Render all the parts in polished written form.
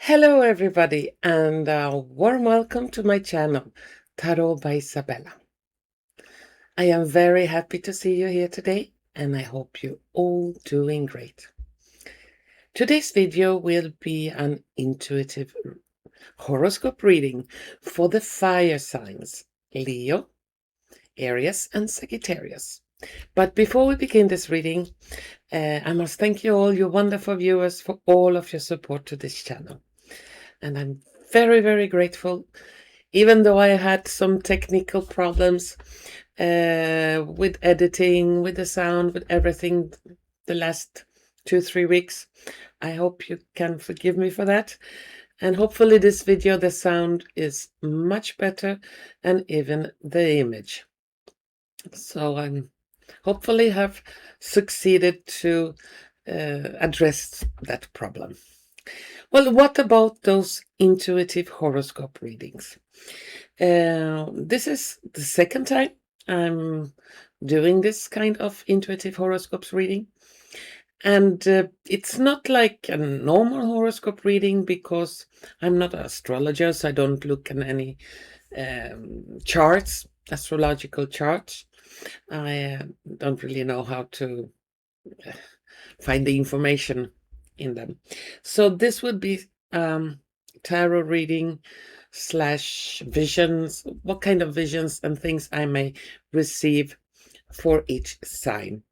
Hello, everybody, and a warm welcome to my channel, Tarot by Izabela. I am very happy to see you here today, and I hope you're all doing great. Today's video will be an intuitive horoscope reading for the fire signs, Leo, Aries, and Sagittarius. But before we begin this reading, I must thank you all, you wonderful viewers, for all of your support to this channel. And I'm very, very grateful, even though I had some technical problems with editing, with the sound, with everything the last 2-3 weeks. I hope you can forgive me for that. And hopefully this video, the sound is much better, and even the image. So I'm hopefully have succeeded to address that problem. Well, what about those intuitive horoscope readings? This is the second time I'm doing this kind of intuitive horoscopes reading. And it's not like a normal horoscope reading because I'm not an astrologer, so I don't look at any charts, astrological charts. I don't really know how to find the information in them. So this would be tarot reading / visions, what kind of visions and things I may receive for each sign.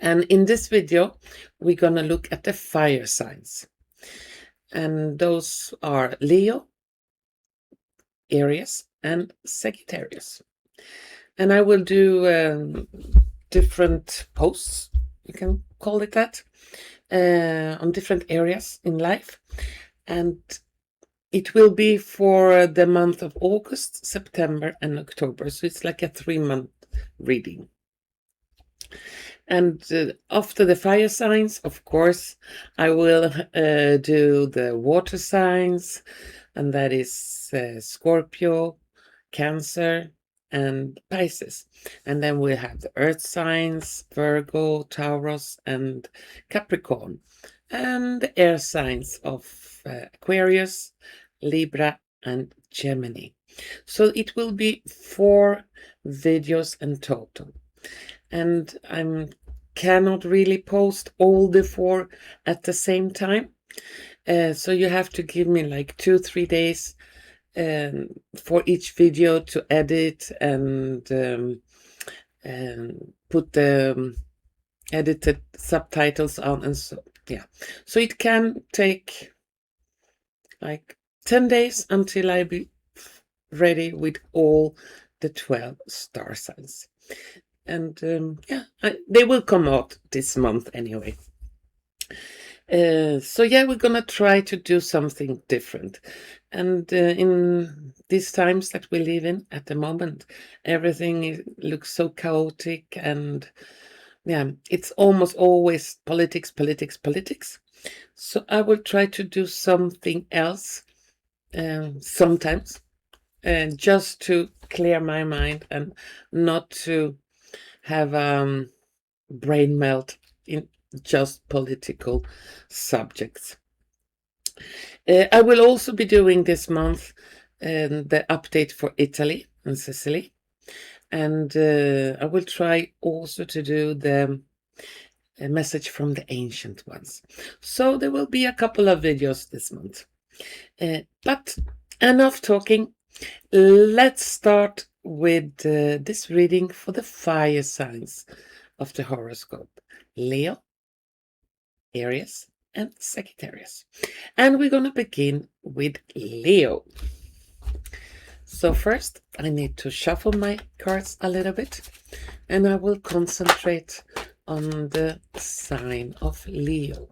And in this video, we're going to look at the fire signs. And those are Leo, Aries, and Sagittarius. And I will do different posts, you can call it that, on different areas in life. And it will be for the month of August, September, and October. So it's like a 3-month reading. And after the fire signs, of course, I will do the water signs, and that is Scorpio, Cancer, and Pisces. And then we have the earth signs, Virgo, Taurus, and Capricorn. And the air signs of Aquarius, Libra, and Gemini. So it will be 4 videos in total. And I cannot really post all the 4 at the same time. So you have to give me like 2-3 days for each video to edit and put the edited subtitles on, and so yeah. So it can take like 10 days until I be ready with all the 12 star signs. And yeah, they will come out this month anyway. So yeah, we're gonna try to do something different. And in these times that we live in at the moment, everything looks so chaotic, and yeah, it's almost always politics. So I will try to do something else sometimes, just to clear my mind and not to have brain melt in just political subjects. I will also be doing this month the update for Italy and Sicily, and I will try also to do the message from the ancient ones. So there will be a couple of videos this month. But enough talking. Let's start with this reading for the fire signs of the horoscope: Leo, Aries, and Sagittarius. And we're going to begin with Leo. So first, I need to shuffle my cards a little bit, and I will concentrate on the sign of Leo.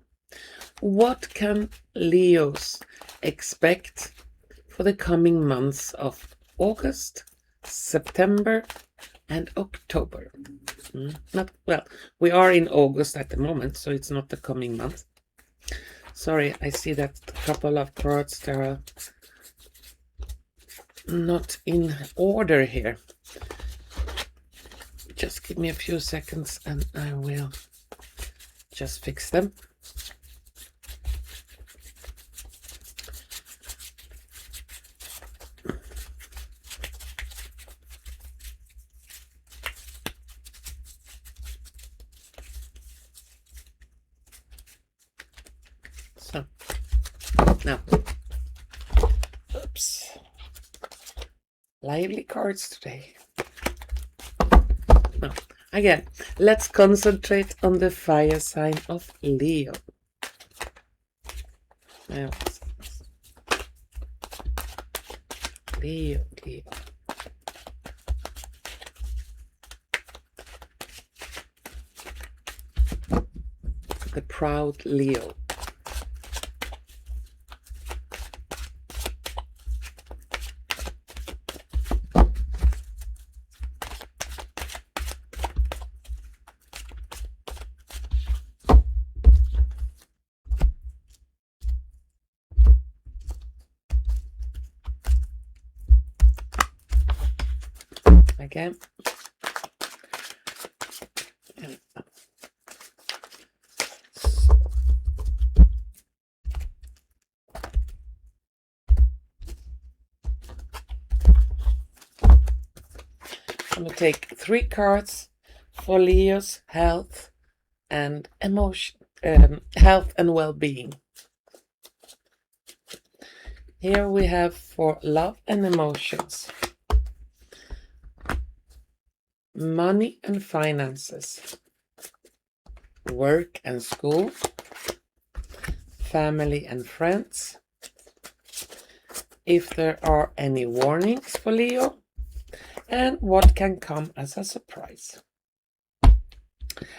What can Leos expect for the coming months of August, September, and October? Not well, we are in August at the moment, so it's not the coming month. Sorry, I see that a couple of cards that are not in order here. Just give me a few seconds and I will just fix them. Now, oops, lively cards today. Now, again, let's concentrate on the fire sign of Leo. Now, Leo. The proud Leo. Again. I'm going to take 3 cards for Leo's health and emotion, health and well-being. Here we have for love and emotions, money and finances, work and school, family and friends, if there are any warnings for Leo, and what can come as a surprise.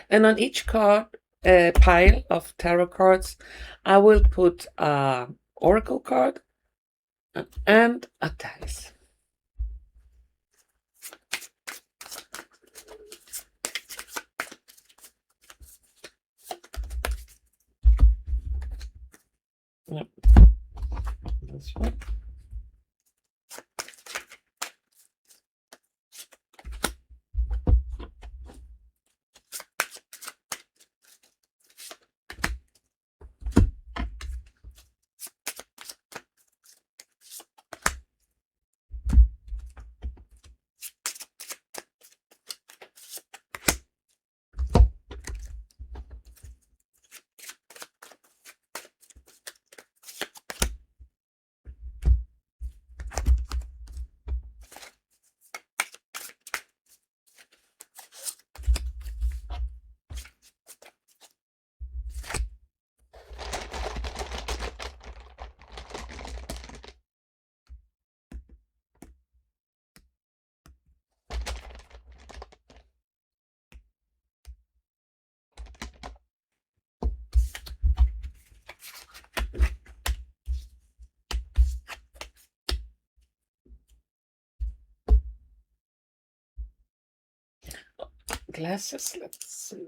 And on each card pile of tarot cards, I will put an oracle card and a dice. Yep. This one. Glasses, let's see.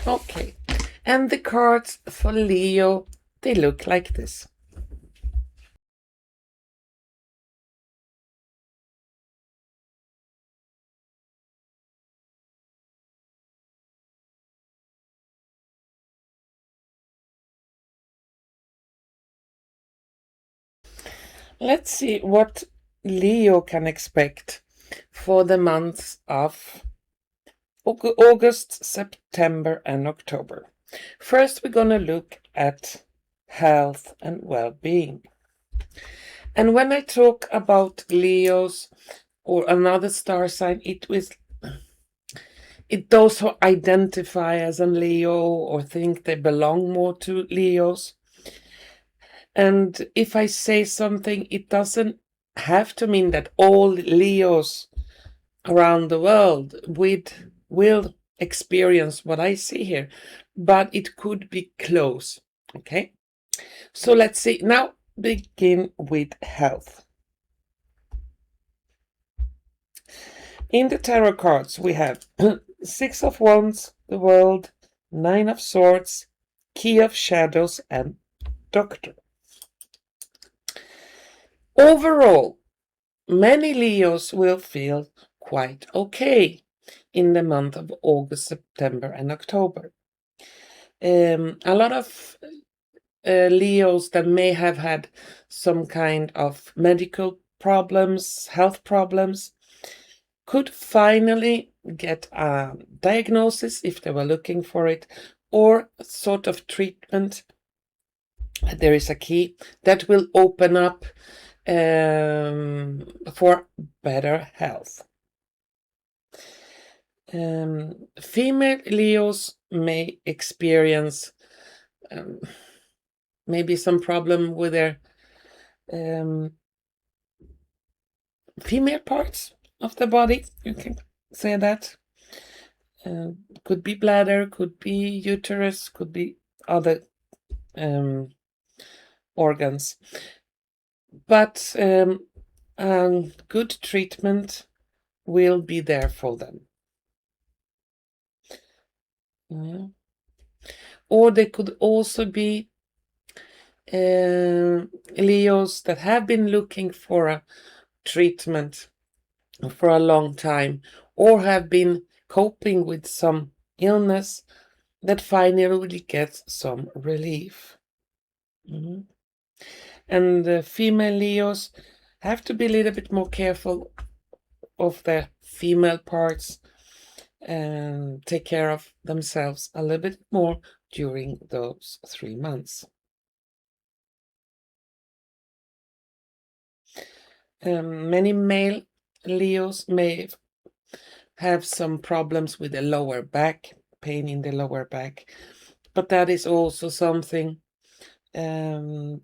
Okay, and the cards for Leo, they look like this. Let's see what Leo can expect for the months of August, September, and October. First, we're going to look at health and well-being. And when I talk about Leos or another star sign, those who identify as a Leo or think they belong more to Leos, And if I say something, it doesn't have to mean that all Leos around the world will experience what I see here, but it could be close. Okay, so let's see. Now begin with health. In the tarot cards, we have Six of Wands, the World, Nine of Swords, Key of Shadows, and Doctor. Overall, many Leos will feel quite okay in the month of August, September, and October. A lot of Leos that may have had some kind of medical problems, health problems, could finally get a diagnosis if they were looking for it, or sort of treatment. There is a key that will open up for better health. Female Leos may experience maybe some problem with their female parts of the body, you can say that. Could be bladder, could be uterus, could be other organs. But good treatment will be there for them. Yeah. Or they could also be Leos that have been looking for a treatment for a long time, or have been coping with some illness that finally gets some relief. And the female Leos have to be a little bit more careful of their female parts and take care of themselves a little bit more during those 3 months. Many male Leos may have some problems with the lower back, pain in the lower back, but that is also something that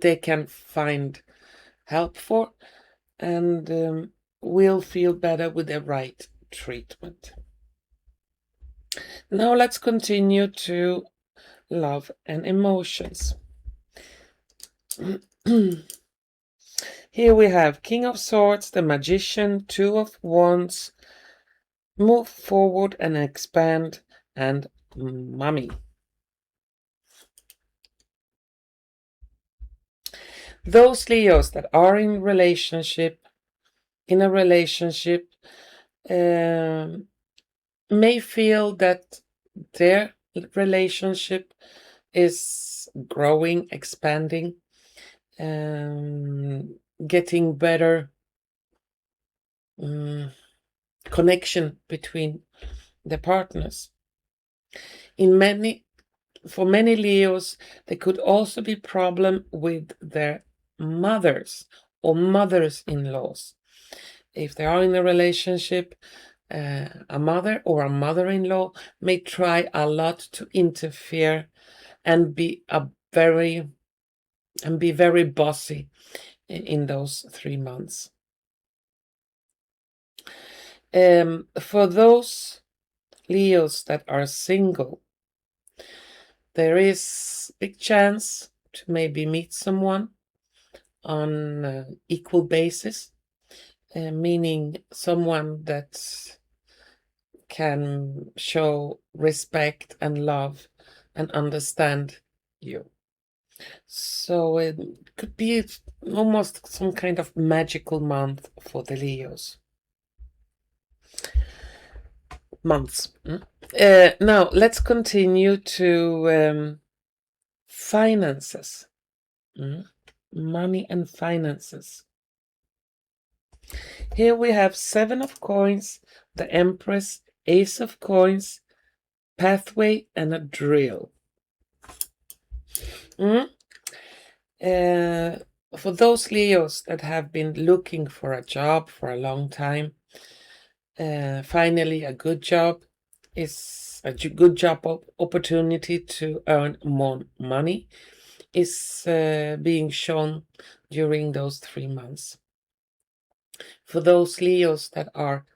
they can find help for, and will feel better with the right treatment. Now let's continue to love and emotions. Here we have King of Swords, the Magician, Two of Wands, Move Forward and Expand, and Mummy. Those Leos that are in a relationship may feel that their relationship is growing, expanding, getting better connection between the partners. For many Leos, there could also be problem with their mothers or mothers-in-laws. If they are in a relationship, a mother or a mother-in-law may try a lot to interfere and be very bossy in those 3 months. For those Leos that are single, there is big chance to maybe meet someone on equal basis, meaning someone that can show respect and love and understand you. So it could be almost some kind of magical month for the Leos. Months. Now let's continue to finances. Money and finances. Here we have Seven of Coins, the Empress, Ace of Coins, Pathway, and a Drill. For those Leos that have been looking for a job for a long time, finally a good job is a good job opportunity to earn more money is being shown during those 3 months. For those Leos that are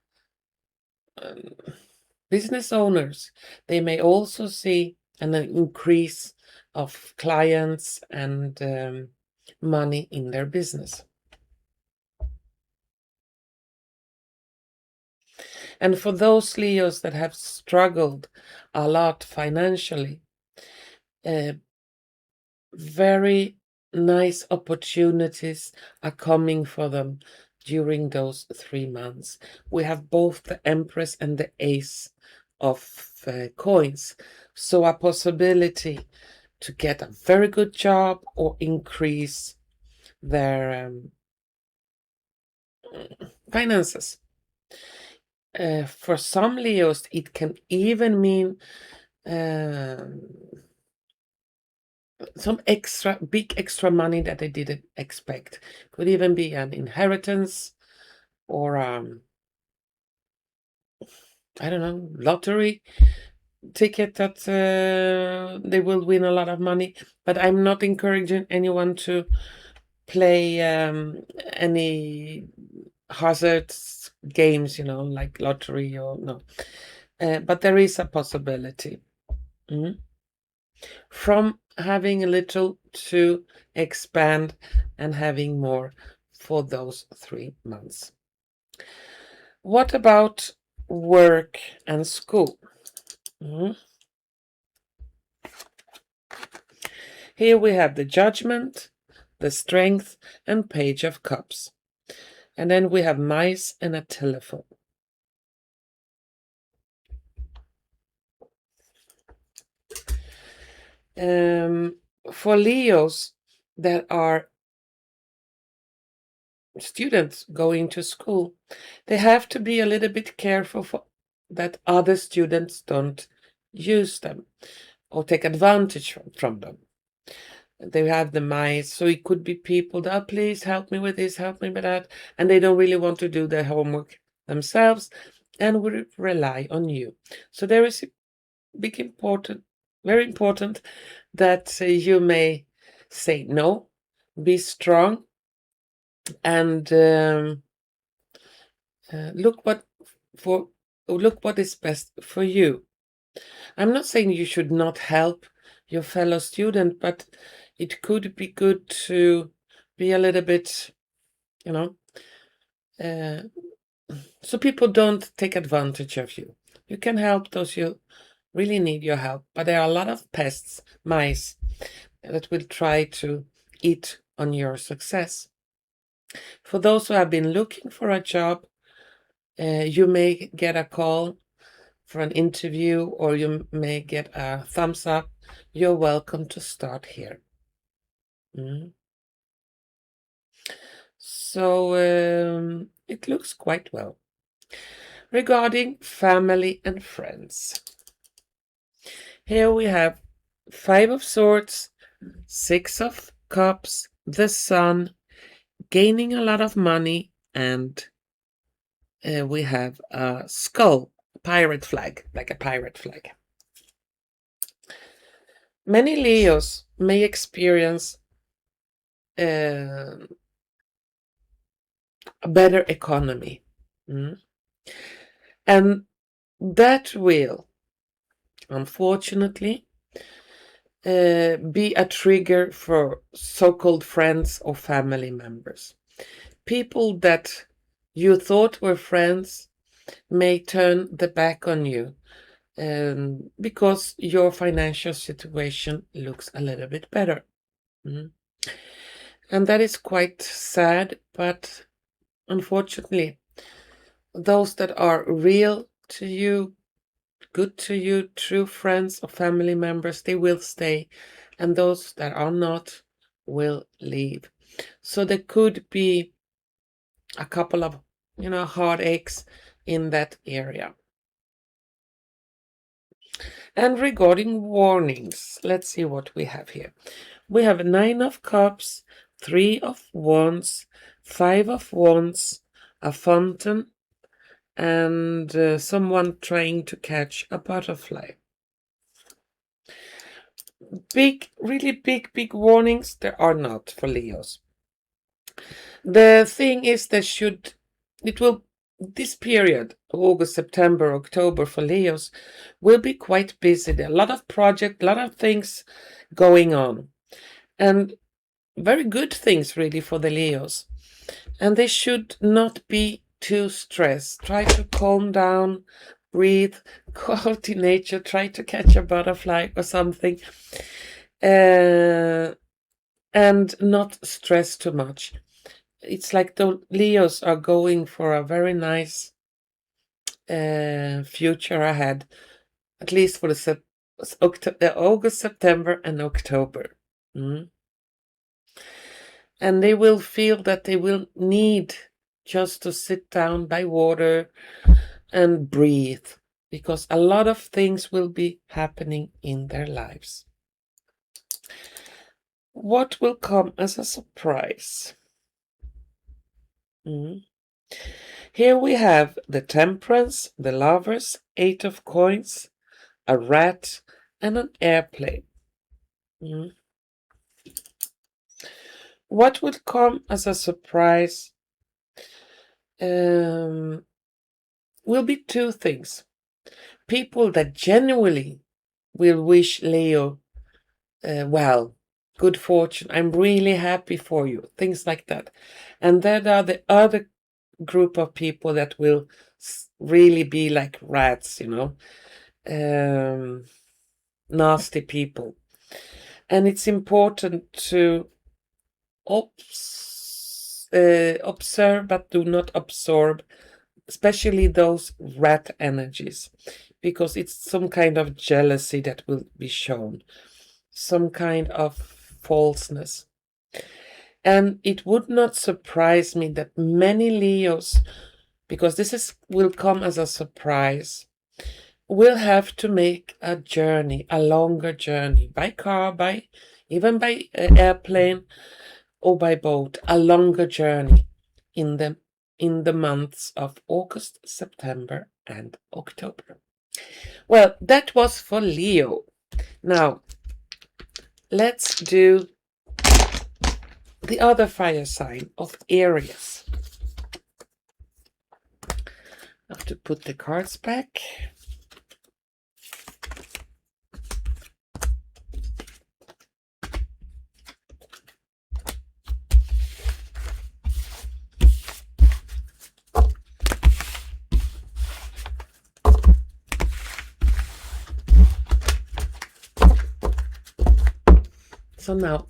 business owners, they may also see an increase of clients and money in their business. And for those Leos that have struggled a lot financially, very nice opportunities are coming for them during those 3 months. We have both the Empress and the Ace of coins. So a possibility to get a very good job or increase their finances. For some Leos, it can even mean some big extra money that they didn't expect. Could even be an inheritance or I don't know, lottery ticket that they will win a lot of money. But I'm not encouraging anyone to play any hazard games, like lottery or no. But there is a possibility. From having a little to expand and having more for those 3 months. What about work and school? Here we have the Judgment, the Strength, and Page of Cups. And then we have mice and a telephone. For Leos that are students going to school, they have to be a little bit careful that other students don't use them or take advantage from them. They have the mice, so it could be people that, please help me with this, help me with that, and they don't really want to do their homework themselves and will rely on you. So there is very important that you may say no, be strong, and look what is best for you. I'm not saying you should not help your fellow student, but it could be good to be a little bit, so people don't take advantage of you. You can help those you really need your help, but there are a lot of pests, mice, that will try to eat on your success. For those who have been looking for a job, you may get a call for an interview, or you may get a thumbs up. You're welcome to start here. So it looks quite well. Regarding family and friends, here we have 5 of Swords, 6 of Cups, the Sun, gaining a lot of money, and we have a skull, pirate flag, like a pirate flag. Many Leos may experience a better economy. And that will, unfortunately, be a trigger for so-called friends or family members. People that you thought were friends may turn the back on you because your financial situation looks a little bit better. And that is quite sad, but unfortunately, those that are real to you, good to you, true friends or family members, they will stay, and those that are not will leave. So there could be a couple of heartaches in that area. And regarding warnings, let's see what we have here. We have 9 of Cups, 3 of Wands, 5 of Wands, a fountain, and someone trying to catch a butterfly. really big warnings there are not for Leos. The thing is, this period, August, September, October for Leos, will be quite busy. There are a lot of projects, a lot of things going on, and very good things really for the Leos. And they should not be too stressed. Try to calm down, breathe, go out in nature, try to catch a butterfly or something, and not stress too much. It's like the Leos are going for a very nice future ahead, at least for the August, September, and October. And they will feel that they will need just to sit down by water and breathe, because a lot of things will be happening in their lives. What will come as a surprise? Here we have the Temperance, the Lovers, 8 of Coins, a rat, and an airplane. What would come as a surprise will be 2 things. People that genuinely will wish Leo well, good fortune, I'm really happy for you, things like that. And then are the other group of people that will really be like rats, nasty people. And it's important to observe but do not absorb, especially those rat energies, because it's some kind of jealousy that will be shown, some kind of falseness. And it would not surprise me that many Leos, because this will come as a surprise, will have to make a journey, a longer journey, by car, even by airplane or by boat, a longer journey in the months of August, September, and October. Well, that was for Leo. Now, let's do the other fire sign of Aries. I have to put the cards back. So now,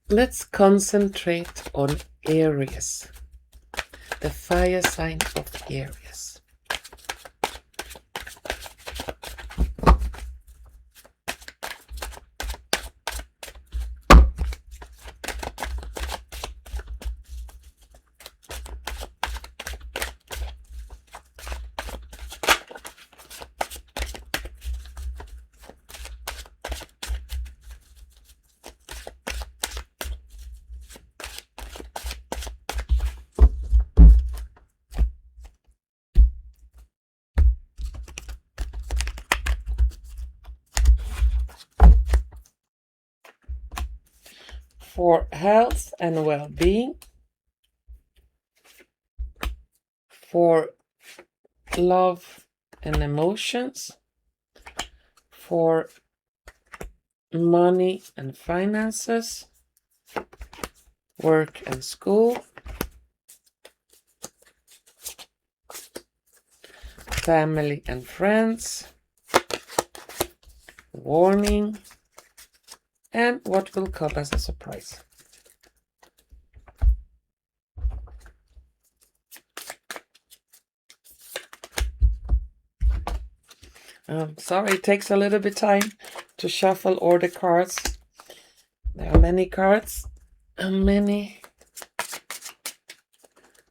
let's concentrate on Aries, the fire sign of Aries. For health and well-being, for love and emotions, for money and finances, work and school, family and friends, warning, and what will come as a surprise. Sorry, it takes a little bit time to shuffle all the cards. There are many cards and many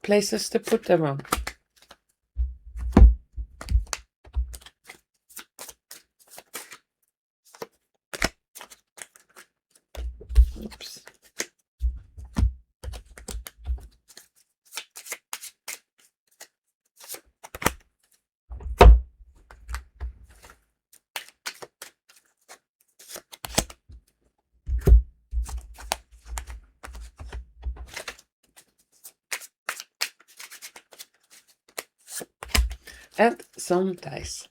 places to put them on. Oops. and some dice.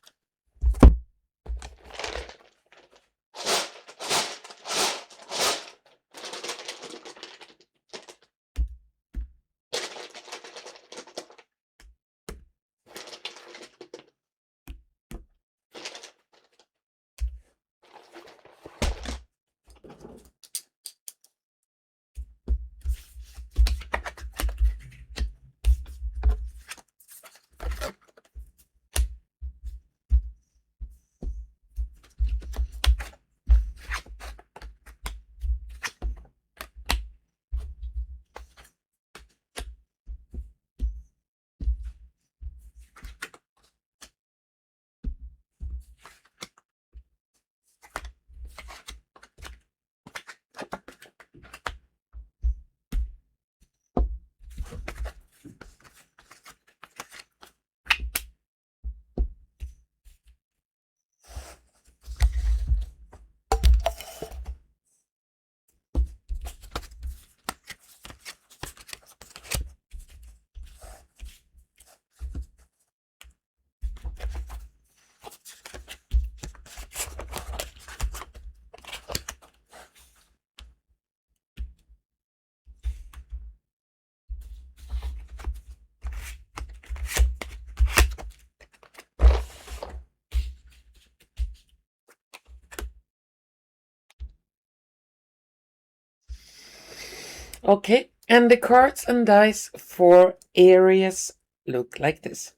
Okay, and the cards and dice for Aries look like this.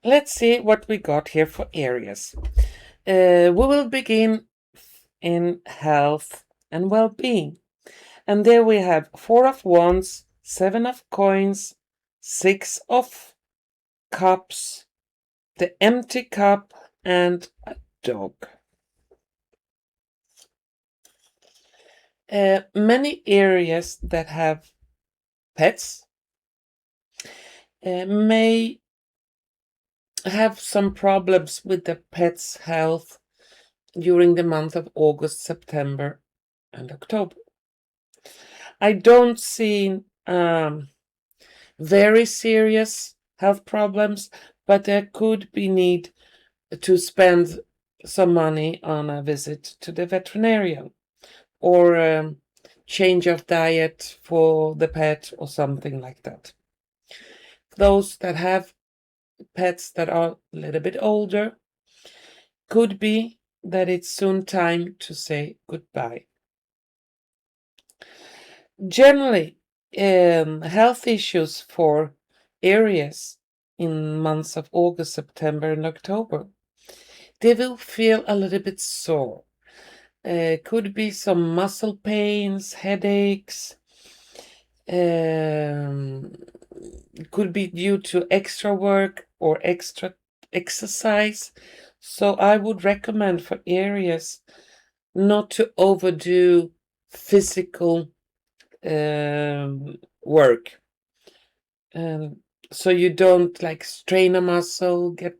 Let's see what we got here for Aries. We will begin in health and well-being. And there we have 4 of Wands, 7 of Coins, 6 of Cups, the Empty Cup, and a dog. Many areas that have pets may have some problems with the pet's health during the month of August, September, and October. I don't see very serious health problems, but there could be need to spend some money on a visit to the veterinarian or change of diet for the pet or something like that. Those that have pets that are a little bit older, could be that it's soon time to say goodbye. Generally, health issues for Aries in months of August, September, and October, they will feel a little bit sore. Could be some muscle pains, headaches. Could be due to extra work or extra exercise. So I would recommend for Aries not to overdo physical work. So you don't like strain a muscle, get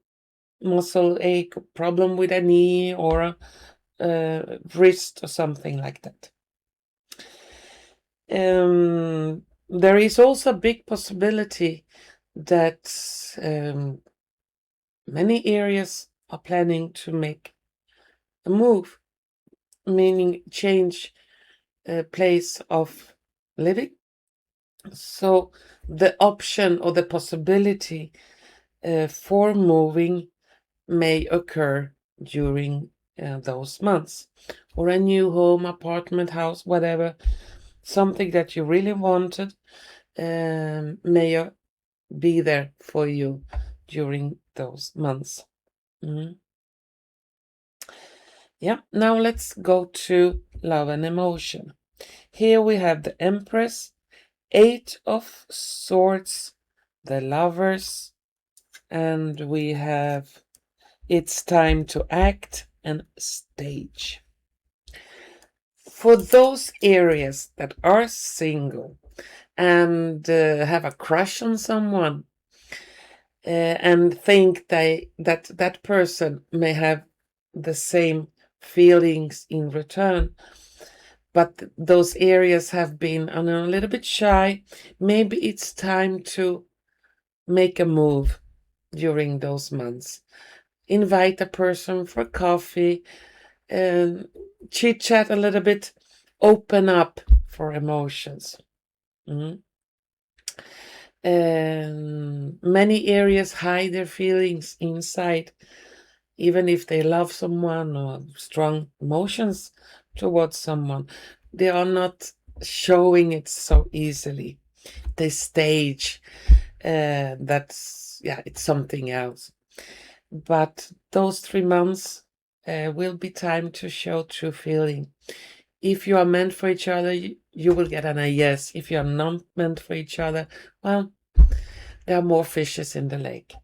muscle ache, problem with a knee or a wrist or something like that. There is also a big possibility that many areas are planning to make a move, meaning change place of living. So the option or the possibility for moving may occur during those months, or a new home, apartment, house, whatever, something that you really wanted may be there for you during those months. Yeah, now let's go to love and emotion. Here we have the Empress, 8 of Swords, the Lovers, and we have it's time to act and stage. For those areas that are single and have a crush on someone and think that person may have the same feelings in return, but those areas have been a little bit shy. Maybe it's time to make a move during those months. Invite a person for coffee and chit chat a little bit, open up for emotions. Many areas hide their feelings inside, even if they love someone or strong emotions towards someone. They are not showing it so easily. They stage. It's something else. But those 3 months will be time to show true feeling. If you are meant for each other, you will get a yes. If you are not meant for each other, well, there are more fishes in the lake.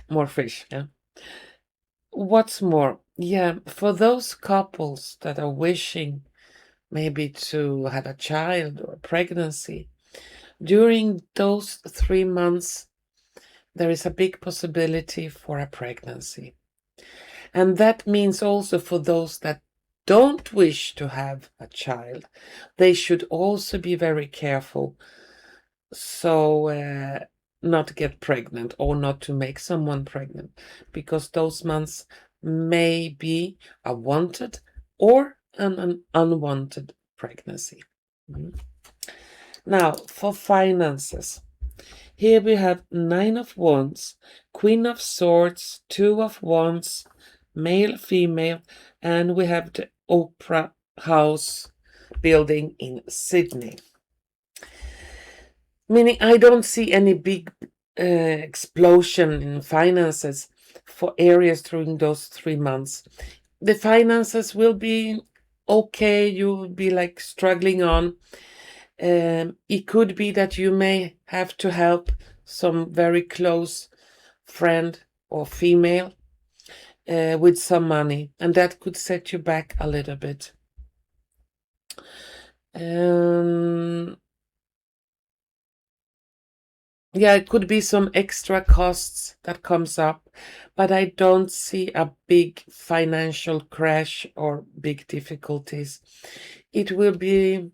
More fish, yeah. What's more, yeah, for those couples that are wishing maybe to have a child or pregnancy, during those 3 months, there is a big possibility for a pregnancy. And that means also for those that don't wish to have a child, they should also be very careful so not get pregnant or not to make someone pregnant, because those months may be a wanted or an unwanted pregnancy. Now, for finances. Here we have 9 of Wands, Queen of Swords, 2 of Wands, male, female, and we have the Opera House building in Sydney. Meaning I don't see any big explosion in finances for Aries during those 3 months. The finances will be okay, you will be like struggling on. It could be that you may have to help some very close friend or female with some money, and that could set you back a little bit. Yeah, it could be some extra costs that comes up, but I don't see a big financial crash or big difficulties. It will be,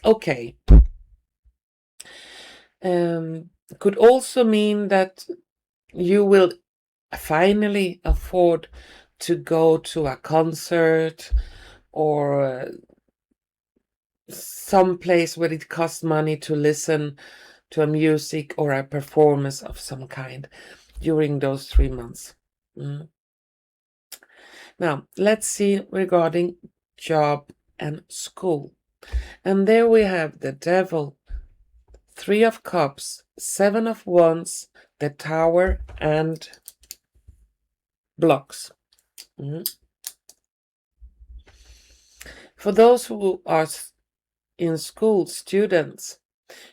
okay. Could also mean that you will finally afford to go to a concert or some place where it costs money to listen to a music or a performance of some kind during those 3 months. Now, let's see regarding job and school. And there we have the Devil, 3 of Cups, 7 of Wands, the Tower, and Blocks. For those who are in school, students,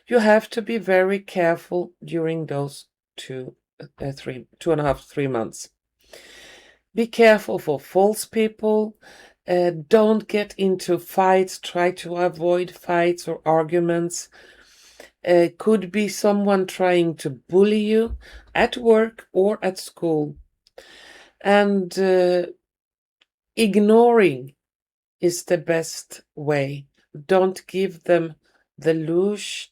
you have to be very careful during those 2.5, 3 months. Be careful for false people. Don't get into fights. Try to avoid fights or arguments. Could be someone trying to bully you at work or at school. And ignoring is the best way. Don't give them the loosh,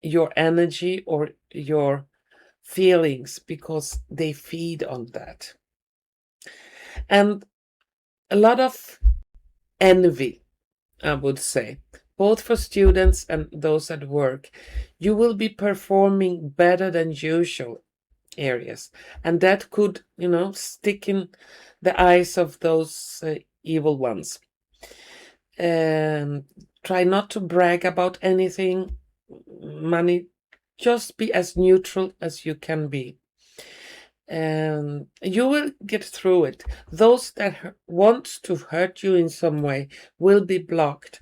your energy or your feelings, because they feed on that. And a lot of envy, I would say, both for students and those at work. You will be performing better than usual areas, and that could, stick in the eyes of those evil ones. Try not to brag about anything, money. Just be as neutral as you can be. You will get through it. Those that want to hurt you in some way will be blocked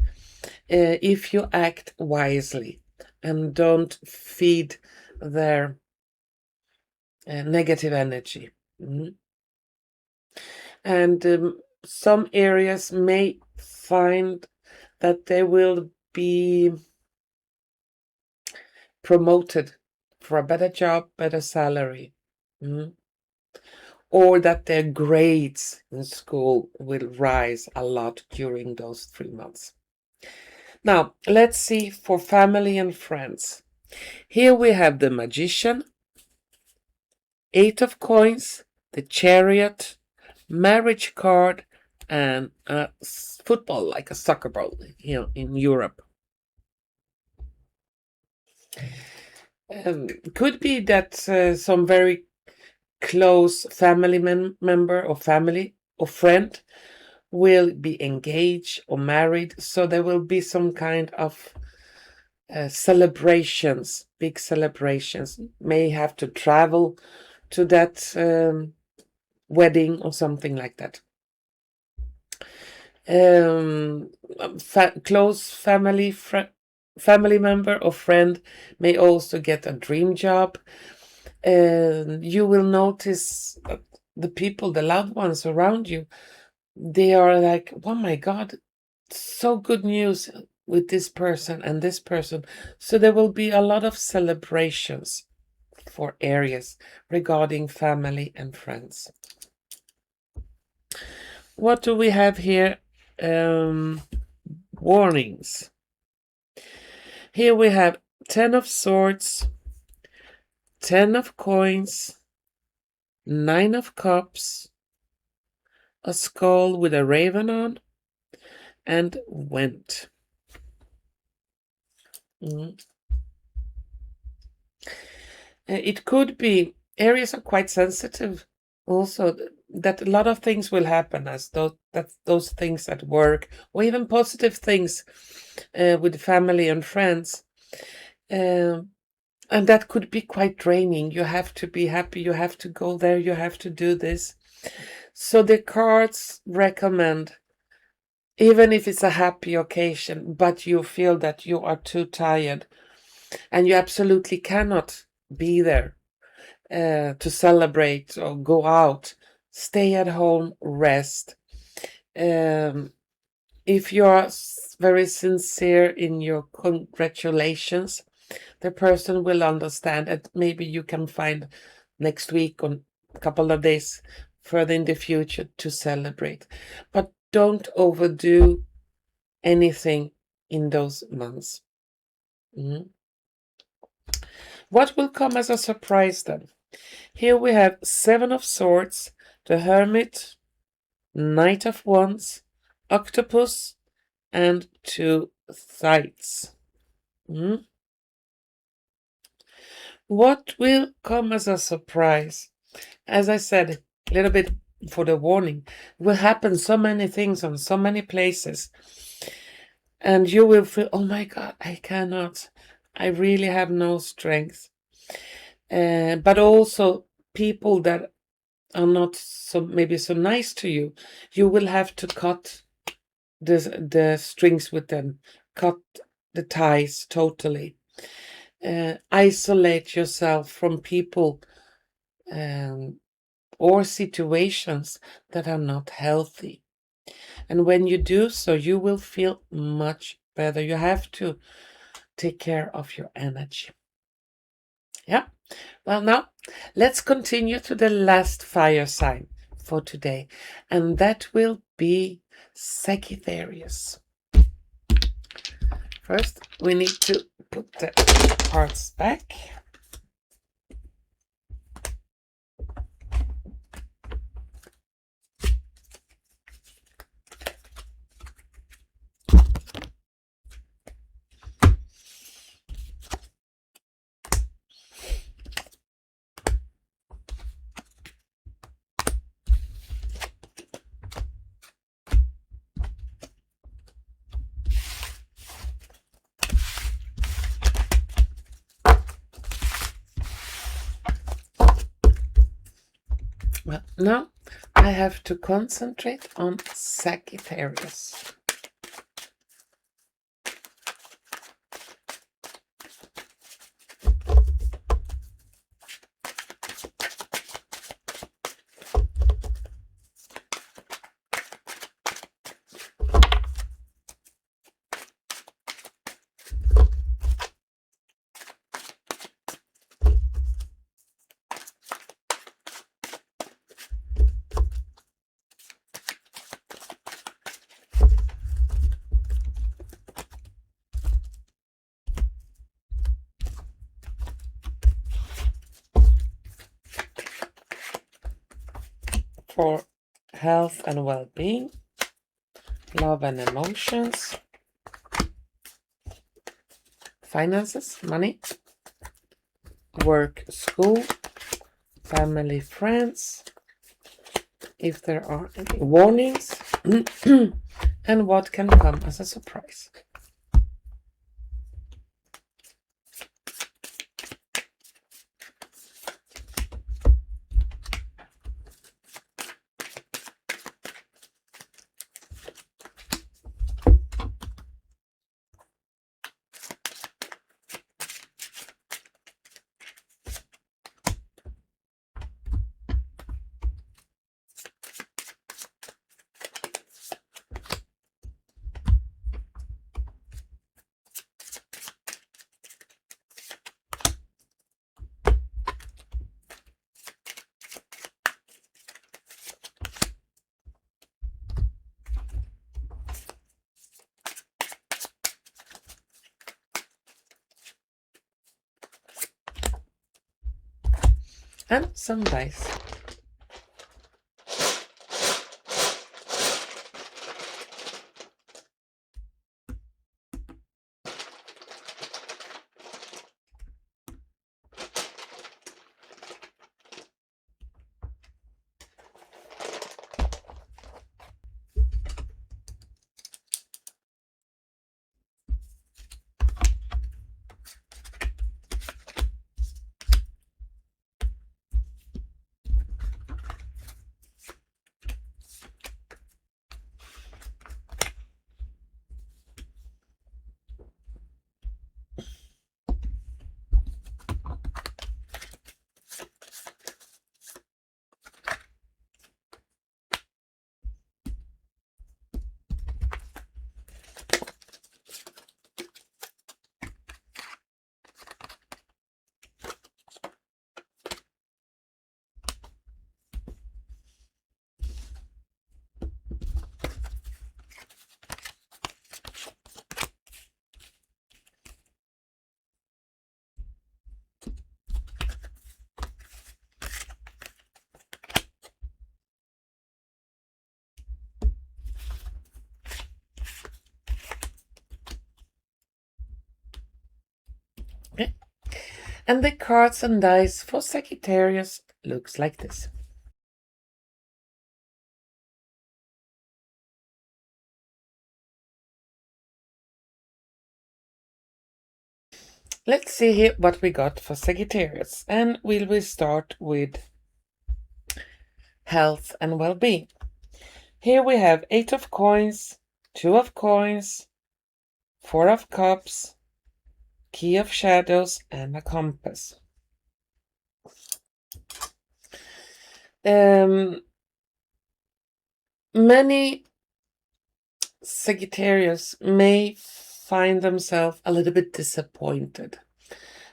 if you act wisely and don't feed their negative energy. And some areas may find that they will be promoted for a better job, better salary. or that their grades in school will rise a lot during those 3 months. Now, let's see for family and friends. Here we have the Magician, 8 of Coins, the Chariot, Marriage card, and football, like a soccer ball here in Europe. Could be that some very close family member or family or friend will be engaged or married, so there will be some kind of celebrations, big celebrations. May have to travel to that wedding or something like that. Close family member or friend may also get a dream job. You will notice the people, the loved ones around you, they are like, oh my God, so good news with this person and this person. So there will be a lot of celebrations for Aries regarding family and friends. What do we have here? Warnings. Here we have 10 of Swords, 10 of Coins, 9 of Cups, a skull with a raven on, and Went. It could be Aries are quite sensitive also, that a lot of things will happen as those things at work, or even positive things with family and friends. And that could be quite draining. You have to be happy, you have to go there, you have to do this. So the cards recommend, even if it's a happy occasion, but you feel that you are too tired and you absolutely cannot be there to celebrate or go out, stay at home, rest. If you are very sincere in your congratulations, the person will understand, and maybe you can find next week or a couple of days further in the future to celebrate. But don't overdo anything in those months. What will come as a surprise then? Here we have 7 of Swords, the Hermit, Knight of Wands, Octopus, and 2 Scythes. What will come as a surprise? As I said, a little bit for the warning, will happen so many things on so many places. And you will feel, oh my God, I cannot. I really have no strength. But also people that are not so maybe so nice to you, you will have to cut the strings with them, cut the ties totally. Isolate yourself from people or situations that are not healthy. And when you do so, you will feel much better. You have to take care of your energy. Yeah. Well, now let's continue to the last fire sign for today, and that will be Sagittarius. First, we need to put the parts back. Well, now I have to concentrate on Sagittarius. for health and well-being, love and emotions, finances, money, work, school, family, friends, if there are any warnings, and what can come as a surprise. And some dice. Okay. And the cards and dice for Sagittarius looks like this. Let's see here what we got for Sagittarius. And we'll start with health and well-being. Here we have 8 of coins, 2 of coins, 4 of cups, key of shadows, and a compass. Many Sagittarius may find themselves a little bit disappointed,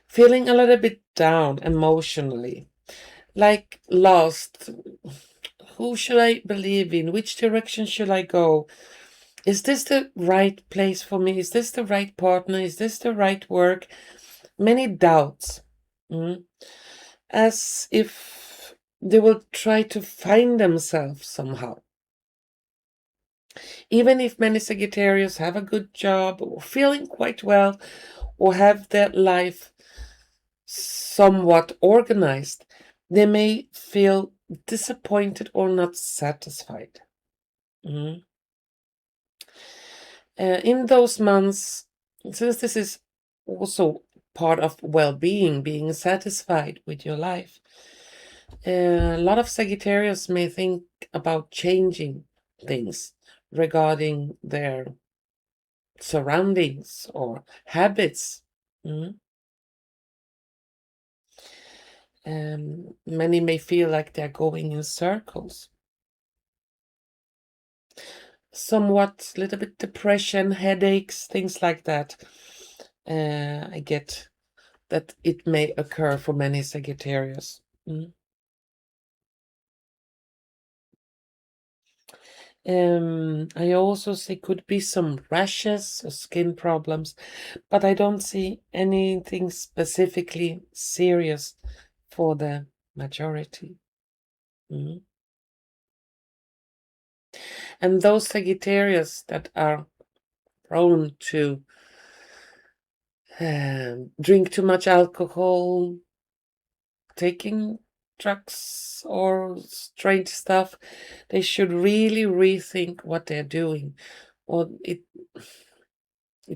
feeling a little bit down emotionally, like lost. Who should I believe in? Which direction should I go? Is this the right place for me? Is this the right partner? Is this the right work? Many doubts. As if they will try to find themselves somehow. Even if many Sagittarius have a good job, or feeling quite well, or have their life somewhat organized, they may feel disappointed or not satisfied. In those months, since this is also part of well-being, being satisfied with your life, a lot of Sagittarius may think about changing things regarding their surroundings or habits. Many may feel like they're going in circles. Somewhat, little bit depression, headaches, things like that. I get that it may occur for many Sagittarius. I also see could be some rashes or skin problems, but I don't see anything specifically serious for the majority. And those Sagittarius that are prone to drink too much alcohol, taking drugs or strange stuff, they should really rethink what they're doing. Or it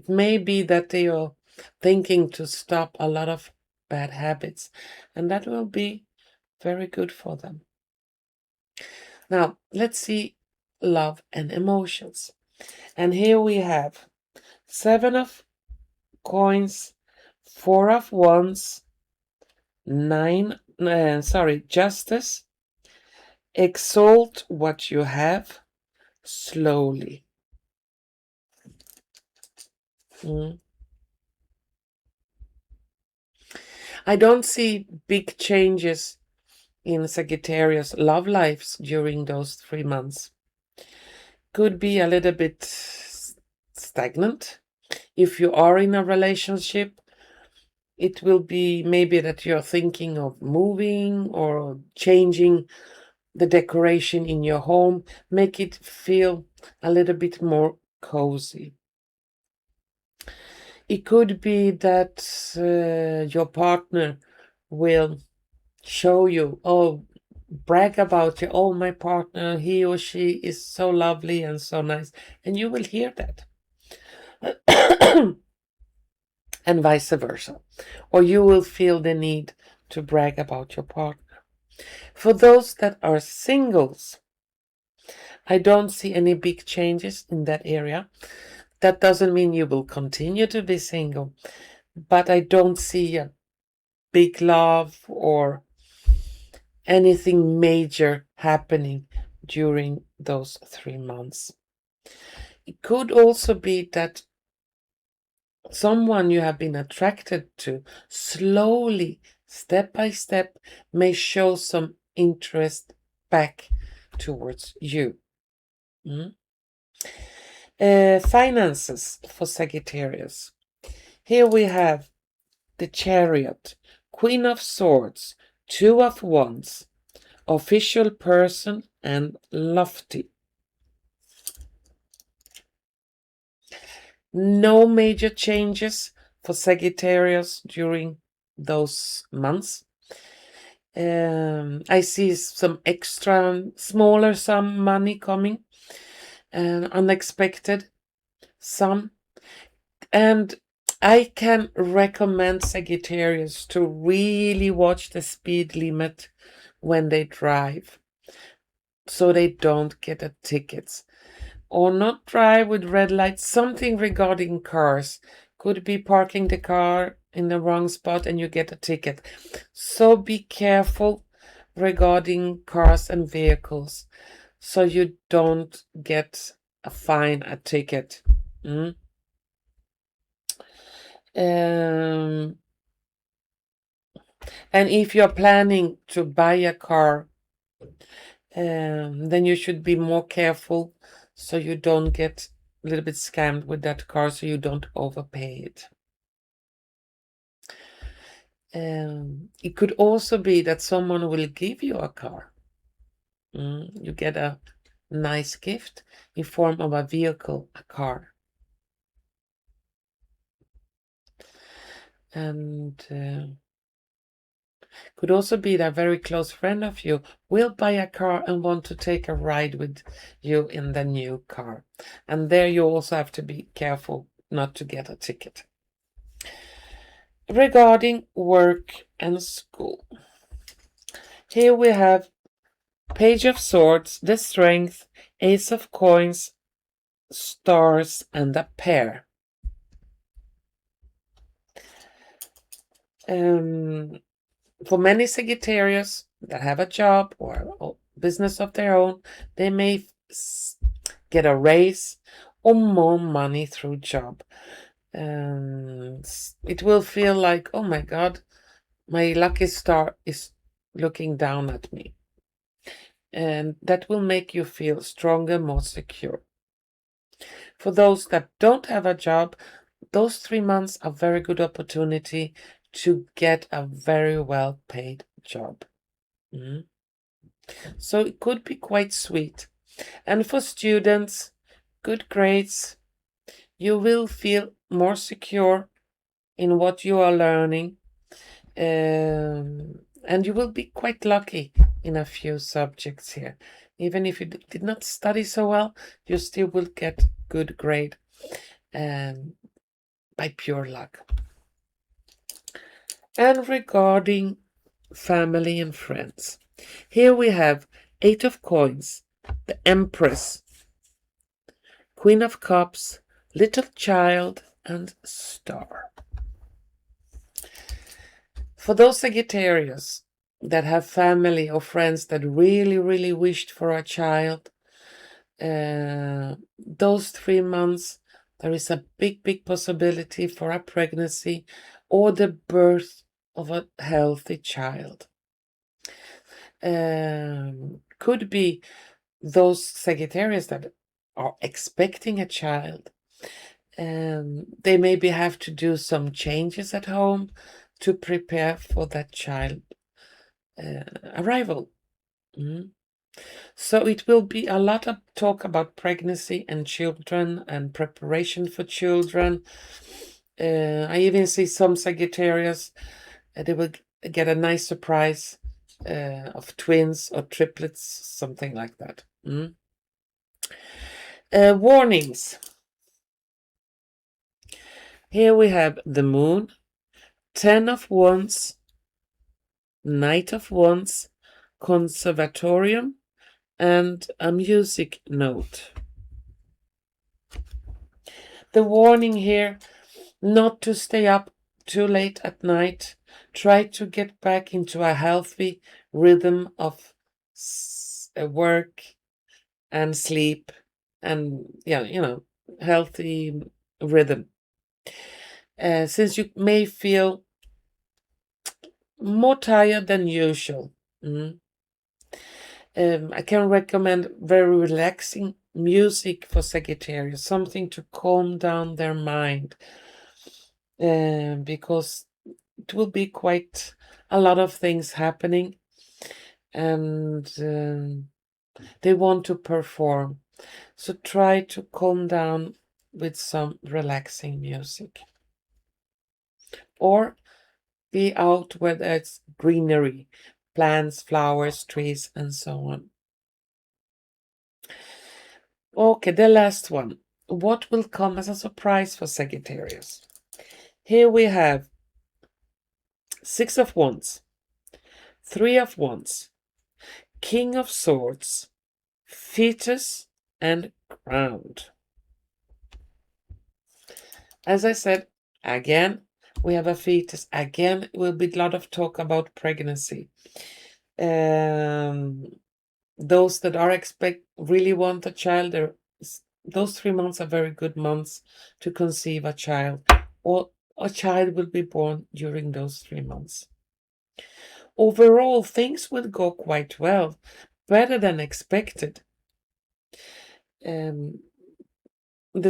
may be that they are thinking to stop a lot of bad habits, and that will be very good for them. Now, let's see love and emotions. And here we have 7 of coins, 4 of wands, justice. Exalt what you have slowly. I don't see big changes in Sagittarius love lives during those 3 months. Could be a little bit stagnant. If you are in a relationship, it will be maybe that you're thinking of moving or changing the decoration in your home. Make it feel a little bit more cozy. It could be that your partner will show you, brag about you, oh, my partner, he or she is so lovely and so nice, and you will hear that. And vice versa. Or you will feel the need to brag about your partner. For those that are singles, I don't see any big changes in that area. That doesn't mean you will continue to be single, but I don't see a big love or anything major happening during those 3 months. It could also be that someone you have been attracted to slowly, step by step, may show some interest back towards you. Finances for Sagittarius. Here we have the Chariot, Queen of Swords, 2 of Wands, official person, and lofty. No major changes for Sagittarius during those months. I see some extra smaller sum money coming, unexpected sum. And I can recommend Sagittarius to really watch the speed limit when they drive, so they don't get a ticket. Or not drive with red lights, something regarding cars. Could be parking the car in the wrong spot and you get a ticket. So be careful regarding cars and vehicles, so you don't get a fine, a ticket. And if you're planning to buy a car, then you should be more careful so you don't get a little bit scammed with that car, so you don't overpay it. It could also be that someone will give you a car. You get a nice gift in form of a vehicle, a car. And could also be that a very close friend of you will buy a car and want to take a ride with you in the new car. And there you also have to be careful not to get a ticket. Regarding work and school, here we have Page of Swords, the Strength, Ace of Coins, Stars, and a Pair. For many Sagittarius that have a job or a business of their own, they may get a raise or more money through job. It will feel like, oh my God, my lucky star is looking down at me. And that will make you feel stronger, more secure. For those that don't have a job, those 3 months are a very good opportunity to get a very well-paid job. So it could be quite sweet And for students, good grades. You will feel more secure in what you are learning. And you will be quite lucky in a few subjects here. Even if you did not study so well, you still will get good grade by pure luck. And regarding family and friends, here we have 8 of Coins, the Empress, Queen of Cups, Little Child, and Star. For those Sagittarius that have family or friends that really, really wished for a child, those 3 months, there is a big, big possibility for a pregnancy or the birth of a healthy child. Could be those Sagittarius that are expecting a child. They maybe have to do some changes at home to prepare for that child arrival. So it will be a lot of talk about pregnancy and children and preparation for children. I even see some Sagittarius, they will get a nice surprise of twins or triplets, something like that. Warnings. Here we have the Moon, 10 of Wands, Knight of Wands, Conservatorium, and a music note. The warning here, not to stay up too late at night. Try to get back into a healthy rhythm of work and sleep and, healthy rhythm. Since you may feel more tired than usual. I can recommend very relaxing music for Sagittarius, something to calm down their mind, because it will be quite a lot of things happening, and they want to perform. So try to calm down with some relaxing music. Or be out where there's greenery, plants, flowers, trees, and so on. Okay, the last one. What will come as a surprise for Sagittarius? Here we have 6 of Wands, 3 of Wands, King of Swords, Fetus, and Crowned. As I said, again, we have a fetus. Again, it will be a lot of talk about pregnancy. Those that are really want a child, those 3 months are very good months to conceive a child, or a child will be born during those 3 months. Overall, things will go quite well, better than expected. The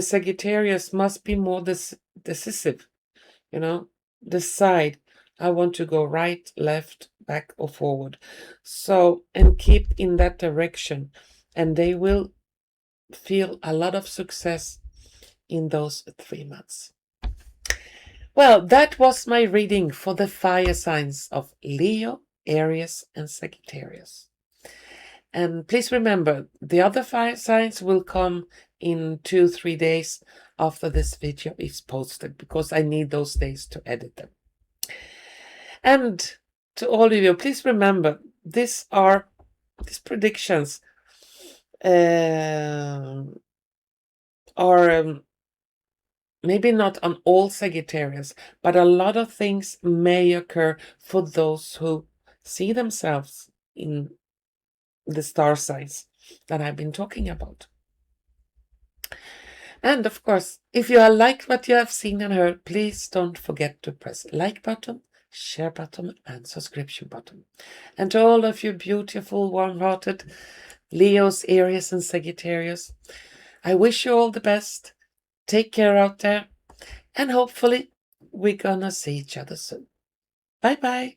Sagittarius must be more decisive, decide, I want to go right, left, back, or forward. So, and keep in that direction, and they will feel a lot of success in those 3 months. Well, that was my reading for the fire signs of Leo, Aries, and Sagittarius. And please remember, the other fire signs will come in 2-3 days after this video is posted, because I need those days to edit them. And to all of you, please remember, these predictions are maybe not on all Sagittarius, but a lot of things may occur for those who see themselves in the star signs that I've been talking about. And of course, if you like what you have seen and heard, please don't forget to press like button, share button, and subscription button. And to all of you beautiful, warm-hearted Leos, Aries, and Sagittarius, I wish you all the best. Take care out there, and hopefully we're gonna see each other soon. Bye-bye.